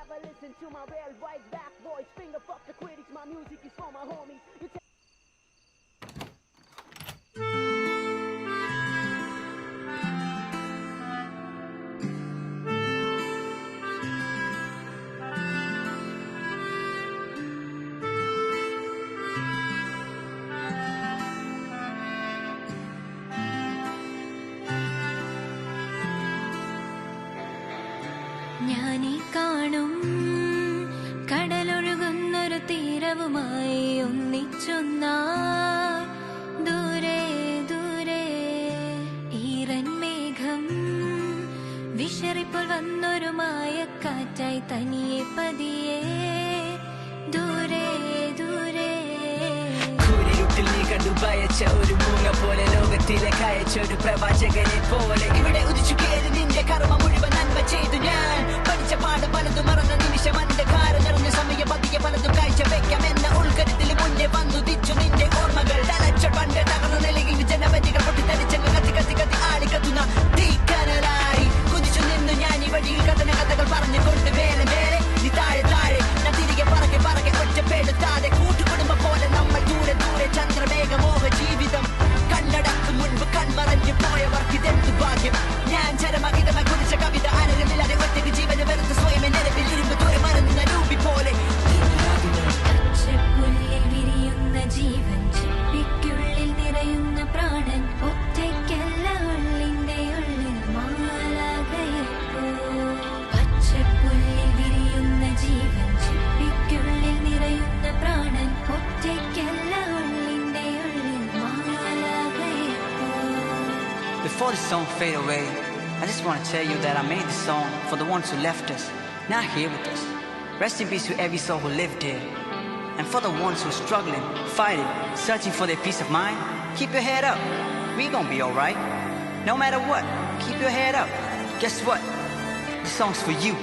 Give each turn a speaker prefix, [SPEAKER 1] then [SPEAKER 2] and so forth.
[SPEAKER 1] ever listen to my real right back voice? Finger fuck the critics, my music is for my homies.
[SPEAKER 2] ഞാനീ കാണും കടലൊഴുകുന്നൊരു തീരവുമായി ഒന്നിച്ചൊന്നായി ദൂരെ ദൂരെ ഈറൻ മേഘം വിശറിപ്പോൾ വന്നൊരു മായക്കാറ്റായി തനിയെ പതിയെ ദൂരെ ദൂരെ
[SPEAKER 3] കൂരിരുട്ടിൽ നീ കണ്ടു ഭയച്ച ഒരു മൂങ്ങ പോലെ ലോകത്തിലെ കയച്ച ഒരു പ്രവാചകനെ പോലെ ഇവിടെ ഉദിച്ചു കയറി നിന്റെ കർമ്മ മുഴുവൻ നന്മ ചെയ്തു ഞാൻ പഠിച്ച പാഠം പലതും മറന്ന നിമിഷം അന്ധകാര നിറഞ്ഞ സമയം പതിയെ പലതും കാഴ്ച വെക്കാമെന്ന ഉൾക്കരുത്തിൽ മുന്നേ വന്നു തിച്ചു നിന്റെ ഓർമ്മകൾ തലച്ച പണ്ട് തകർന്ന നിലയിൽ ജനവരികൾ പൊട്ടിത്തെറിച്ചങ്ങ് കത്തി കത്തി കത്തി ആളിക്കത്തുന്ന തീക്കനലായി കുതിച്ചു നിന്നു ഞാൻ ഈ വഴിയിൽ കഥകൾ പറഞ്ഞുകൊണ്ട് വേറെ വേറെ നീ താഴെ താഴെ ഞാൻ തിരികെ പറക്കെ പറക്കെ ഒറ്റപ്പെടുത്താതെ കൂട്ടുകുടുംബ പോലെ നമ്മൾ ദൂരെ ദൂരെ ചന്ദ്രമേഘമോഹ ജീവിതം കണ്ണടക്കും മുൻപ് കൺമറഞ്ഞു പോയവർക്കിതെന്തു ഭാഗ്യം ഞാൻ ചരമഹിതമായി കുറിച്ച കവിത അനരമില്ലാതെ ഒറ്റയ്ക്ക് ജീവന് വെറുത്ത് സ്വയം നിലവിൽ ഇരുമ്പ് ദൂരെ മറന്ന രൂപി പോലെ
[SPEAKER 2] പച്ചപ്പുല്ലിൽ വിരിയുന്ന ജീവൻ ചിപ്പിക്കുള്ളിൽ നിറയുന്ന പ്രാണൻ ഒറ്റയ്ക്കല്ല ഉള്ളിന്റെ ഉള്ളിൽ മാലാഖയെപ്പോ പച്ചപ്പുല്ലിൽ വിരിയുന്ന ജീവൻ ചിപ്പിക്കുള്ളിൽ നിറയുന്ന പ്രാണൻ ഒറ്റയ്ക്കല്ല ഉള്ളിന്റെ ഉള്ളിൽ മാലാഖയെപ്പോ.
[SPEAKER 3] Before the song fade away, I just want to tell you that I made this song for the ones who left us, not here with us. Rest in peace to every soul who lived here. And for the ones who are struggling, fighting, searching for their peace of mind, keep your head up. We gonna be alright. No matter what, keep your head up. Guess what? This song's for you.